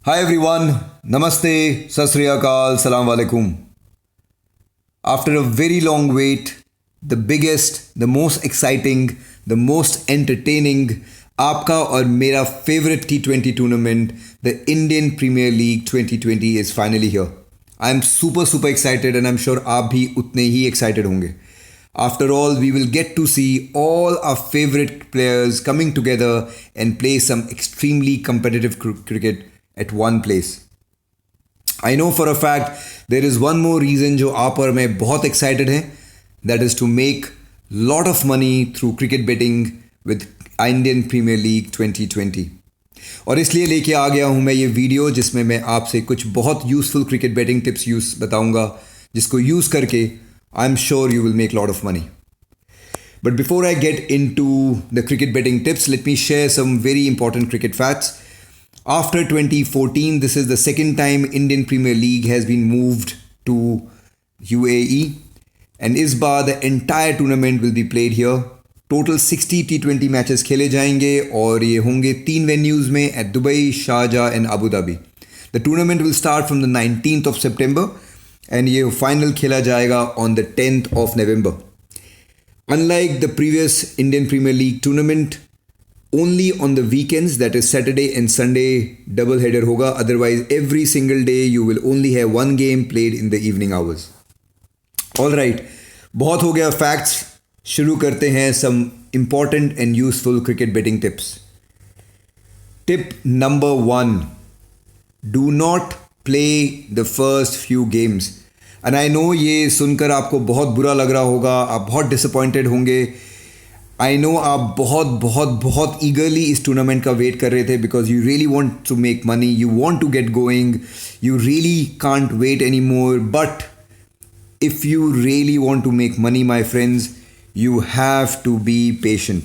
Hi everyone, Namaste, Sat Sri Akal, Salam Alaikum. After a very long wait, the biggest, the most exciting, the most entertaining, आपका और मेरा favorite T20 tournament, the Indian Premier League 2020 is finally here. I am super excited and I'm sure आप भी उतने ही excited होंगे. After all, we will get to see all our favorite players coming together and play some extremely competitive cricket at one place. I know for a fact there is one more reason जो आप और मैं बहुत excited हैं, that is to make lot of money through cricket betting with Indian Premier League 2020. और इसलिए लेके आ गया हूँ मैं ये वीडियो जिसमें मैं आपसे कुछ बहुत यूज़फुल क्रिकेट बेटिंग टिप्स बताऊँगा जिसको यूज़ करके I am sure you will make lot of money. But before I get into the cricket betting tips, let me share some very important cricket facts. After 2014, this is the second time Indian Premier League has been moved to UAE, and इस बार the entire tournament will be played here. Total 60 T20 matches खेले जाएंगे और ये होंगे 3 venues में at Dubai, Sharjah and Abu Dhabi. The tournament will start from the 19th of September and ये final खेला जाएगा on the 10th of November. Unlike the previous Indian Premier League tournament, only on the weekends, that is Saturday and Sunday, double header होगा. Otherwise, every single day you will only have one game played in the evening hours. Alright, बहुत हो गया facts. शुरू करते हैं some important and useful cricket betting tips. Tip number 1. Do not play the first few games. And I know ये सुनकर आपको बहुत बुरा लग रहा होगा, आप बहुत disappointed होंगे. आई नो आप बहुत ईगरली इस टूर्नामेंट का वेट कर रहे थे because you really want to make money, you want to get going, you really can't wait any more. But if you really want to make money my friends, you have to be patient.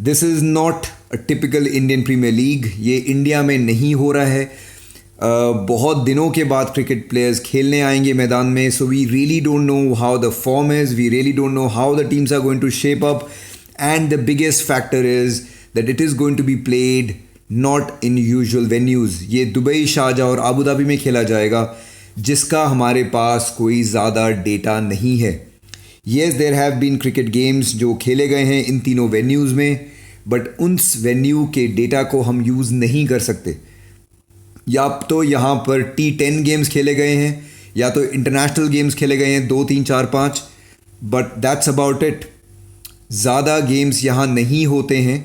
This is not a typical Indian Premier League. ये India में नहीं हो रहा है. बहुत दिनों के बाद क्रिकेट प्लेयर्स खेलने आएंगे मैदान में. So we really don't know how the form is, we really don't know how the teams are going to shape up. And the biggest factor is that it is going to be played not in usual venues. ये Dubai, Sharjah और Abu Dhabi में खेला जाएगा जिसका हमारे पास कोई ज़्यादा data नहीं है. Yes, there have been cricket games जो खेले गए हैं इन तीनों वेन्यूज़ में, बट उस वेन्यू के डेटा को हम यूज़ नहीं कर सकते. या तो यहाँ पर T10 गेम्स खेले गए हैं या तो इंटरनेशनल गेम्स खेले गए हैं 2, 3, 4, 5, बट दैट्स अबाउट इट. ज़्यादा गेम्स यहाँ नहीं होते हैं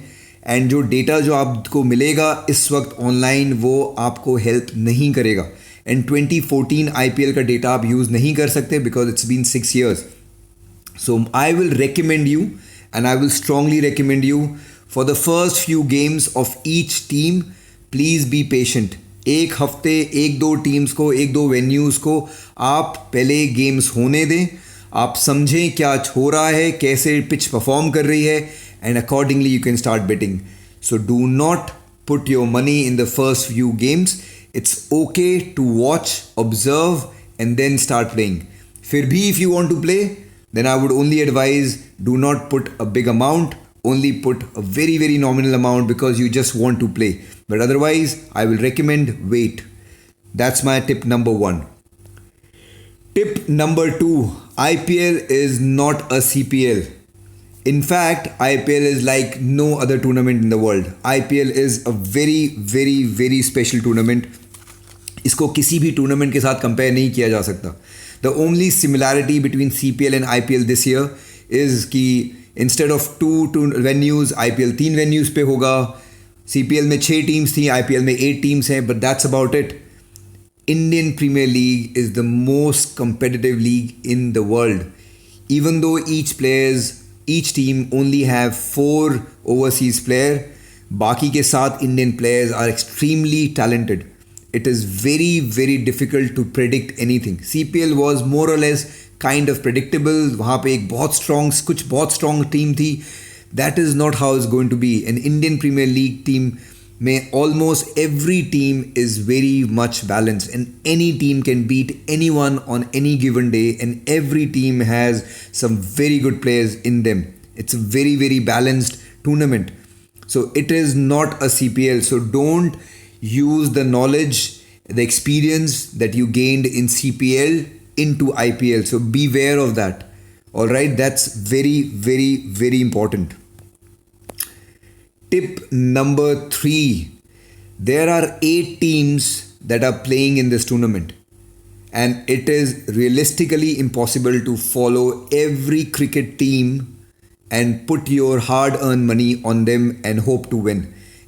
एंड जो डेटा जो आपको मिलेगा इस वक्त ऑनलाइन वो आपको हेल्प नहीं करेगा. एंड 2014 IPL का डेटा आप यूज़ नहीं कर सकते because it's been 6 years. So I will recommend you and I will strongly recommend you for the first few games of each team, please be patient. एक हफ्ते, एक दो टीम्स को, एक दो वेन्यूज़ को आप पहले गेम्स होने दें. आप समझें क्या हो रहा है, कैसे पिच परफॉर्म कर रही है, and accordingly you can start betting. So do not put your money in the first few games. It's okay to watch, observe and then start playing. फिर भी if you want to play, then I would only advise do not put a big amount, only put a very nominal amount because you just want to play. But otherwise, I will recommend wait. That's my tip number 1. Tip number 2, IPL is not a CPL. In fact, IPL is like no other tournament in the world. IPL is a very special tournament. इसको किसी भी tournament के साथ compare नहीं किया जा सकता. The only similarity between CPL and IPL this year is कि instead of 2 venues, IPL 3 venues पे होगा. CPL में 6 टीम्स थी, IPL में 8 टीम्स हैं, but that's about it. Indian Premier League is the most competitive league in the world. Even though each team only have 4 overseas player, बाकी के 7 Indian players are extremely talented. It is very difficult to predict anything. CPL was more or less kind of predictable. वहाँ पे एक कुछ बहुत strong team थी. That is not how it's going to be. An Indian Premier League team में almost every team is very much balanced and any team can beat anyone on any given day and every team has some very good players in them. It's a very balanced tournament. So it is not a CPL. So don't use the knowledge, the experience that you gained in CPL into IPL. So beware of that. All right, that's very, very, very important. Tip number 3, there are 8 teams that are playing in this tournament, and it is realistically impossible to follow every cricket team and put your hard earned money on them and hope to win.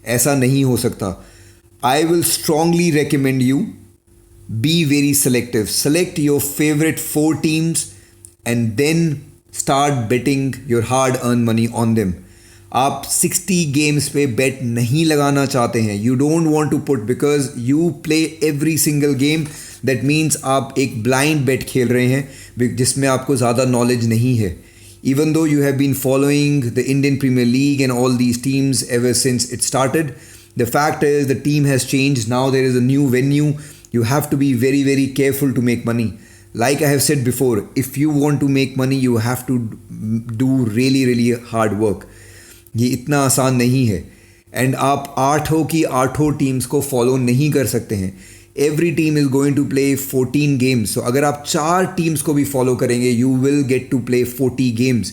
ऐसा नहीं हो सकता. I will strongly recommend you be very selective. Select your favorite 4 teams and then start betting your hard earned money on them. आप 60 games पे बेट नहीं लगाना चाहते हैं. You don't want to put, because you play every single game. That means आप एक blind बेट खेल रहे हैं जिसमें आपको ज़्यादा नॉलेज नहीं है. Even though you have been following the Indian Premier League and all these teams ever since it started, the fact is the team has changed. Now there is a new venue. You have to be very, very careful to make money. Like I have said before, if you want to make money, you have to do really, really hard work. ये इतना आसान नहीं है. And आप 8 की 8 teams को follow नहीं कर सकते हैं. Every team is going to play 14 games. So अगर आप 4 टीम्स को भी फॉलो करेंगे, you will get to play 40 games.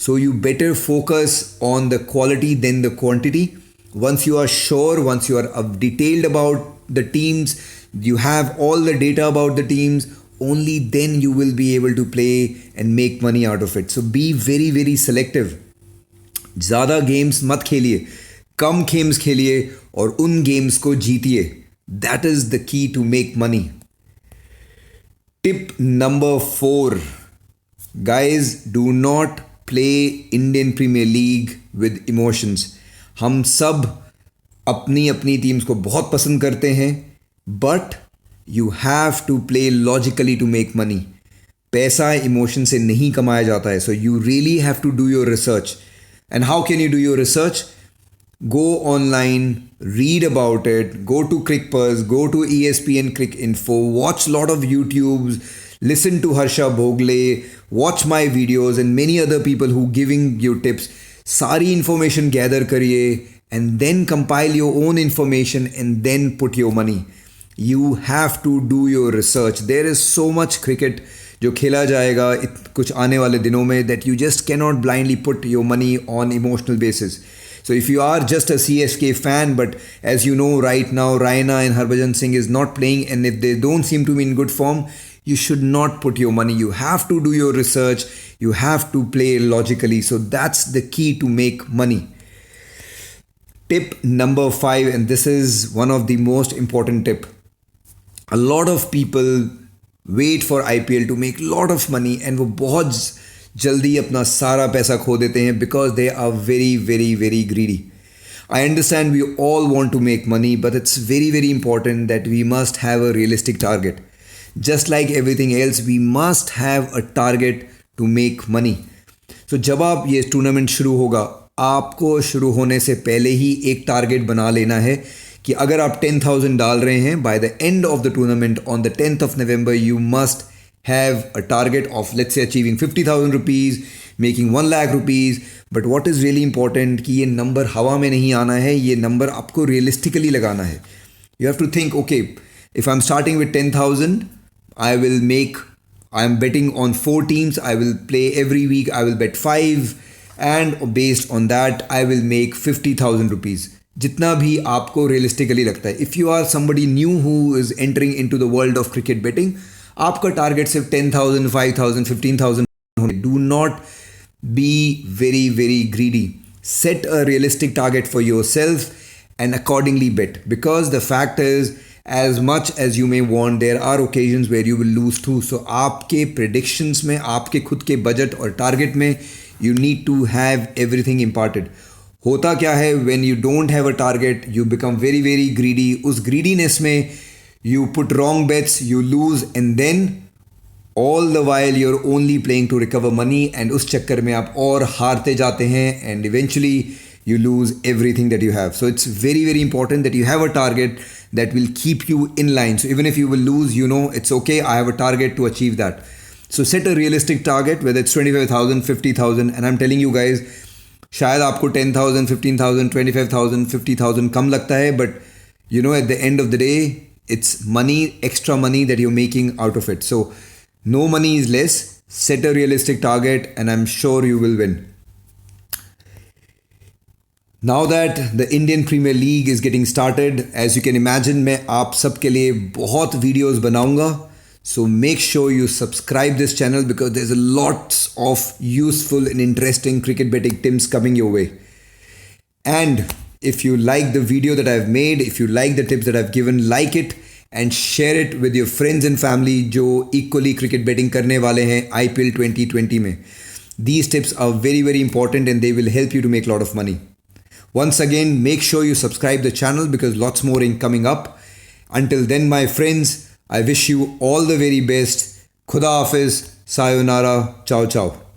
So you better focus on the quality than the quantity. Once you are sure, once you are detailed about the teams, you have all the data about the teams, only then you will be able to play and make money out of it. So be very, very selective. ज़्यादा games मत खेलिए, कम games खेलिए और उन games को जीतिए. That is the key to make money. Tip number 4, guys, do not play Indian Premier League with emotions. हम सब अपनी अपनी टीम्स को बहुत पसंद करते हैं, but you have to play logically to make money. पैसा इमोशन से नहीं कमाया जाता है. So you really have to do your research. And how can you do your research? Go online, read about it, go to CricPulse, go to ESPN Crick Info, watch a lot of YouTubes, listen to Harsha Bhogle, watch my videos and many other people who giving you tips. Sari information gather kariye and then compile your own information and then put your money. You have to do your research. There is so much cricket जो खेला जाएगा कुछ आने वाले दिनों में, that you just cannot blindly put your money on emotional basis. So if you are just a CSK fan, but as you know right now Raina and Harbhajan Singh is not playing, and if they don't seem to be in good form, you should not put your money. You have to do your research. You have to play logically. So that's the key to make money. Tip number 5, and this is one of the most important tip. A lot of people wait for IPL to make lot of money, and वो बहुत जल्दी अपना सारा पैसा खो देते हैं because they are very, very, very greedy. I understand we all want to make money, but it's very, very important that we must have a realistic target. Just like everything else, we must have a target to make money. So जब आप ये tournament शुरू होगा, आपको शुरू होने से पहले ही एक टारगेट बना लेना है कि अगर आप 10,000 डाल रहे हैं, by the end of the tournament on the 10th of November, you must have a target of, let's say, achieving 50,000 rupees, making 1 lakh rupees. But what is really important कि ये नंबर हवा में नहीं आना है, ये नंबर आपको realistically लगाना है. You have to think, okay, if I'm starting with 10,000, I'm betting on 4 teams, I will play every week, I will bet 5, and based on that, I will make 50,000 rupees. जितना भी आपको realistically लगता है. If you are somebody new who is entering into the world of cricket betting, आपका target सिर्फ 10,000, 5,000, 15,000 होने. Do not be very, very greedy. Set a realistic target for yourself and accordingly bet, because the fact is as much as you may want, there are occasions where you will lose too. So आपके predictions में, आपके खुद के budget और target में, you need to have everything imparted. होता क्या है, when you don't have a target, you become very, very greedy. उस greediness में you put wrong bets, you lose, and then all the while you're only playing to recover money, and उस चक्कर में आप और हारते जाते हैं, and eventually you lose everything that you have. So it's very, very important that you have a target that will keep you in line. So even if you will lose, you know it's okay, I have a target to achieve that. So set a realistic target, whether it's 25,000, 50,000, and I'm telling you guys, शायद आपको 10,000, 15,000, 25,000, 50,000 कम लगता है, but At the end of the day, it's money, extra money that you're making out of it. So no money is less. Set a realistic target, and I'm sure you will win. Now that the Indian Premier League is getting started, as you can imagine, मैं आप सबके लिए बहुत videos बनाऊंगा. So make sure you subscribe this channel because there's a lots of useful and interesting cricket betting tips coming your way. And if you like the video that I've made, if you like the tips that I've given, like it and share it with your friends and family जो equally cricket betting करने वाले हैं IPL 2020 में. These tips are very very important and they will help you to make a lot of money. Once again, make sure you subscribe the channel because lots more in coming up. Until then, my friends, I wish you all the very best. Khuda Hafiz, Sayonara, ciao ciao.